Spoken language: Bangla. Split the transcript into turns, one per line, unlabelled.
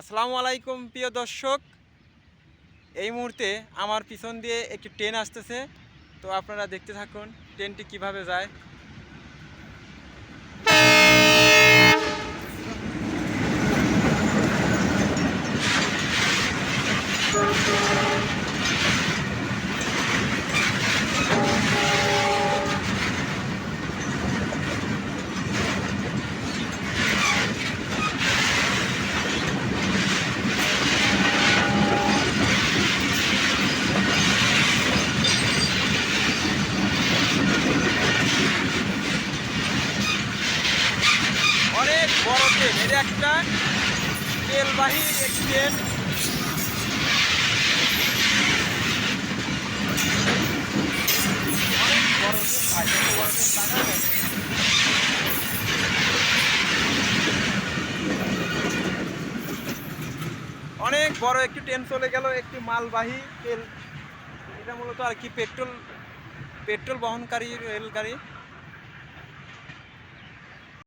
আসসালামু আলাইকুম প্রিয় দর্শক। এই মুহূর্তে আমার পিছন দিয়ে একটি ট্রেন আসতেছে, তো আপনারা দেখতে থাকুন ট্রেনটি কিভাবে যায়। অনেক বড় ট্রেন, এটা একটা তেলবাহী ট্রেন। অনেক বড় ট্রেন ভাই, এত বড় ট্রেন টাকা নেয়। অনেক বড় একটি ট্রেন চলে গেল, একটি মালবাহী তেল। এটা মূলত আর কি পেট্রোল বহনকারী রেলগাড়ি।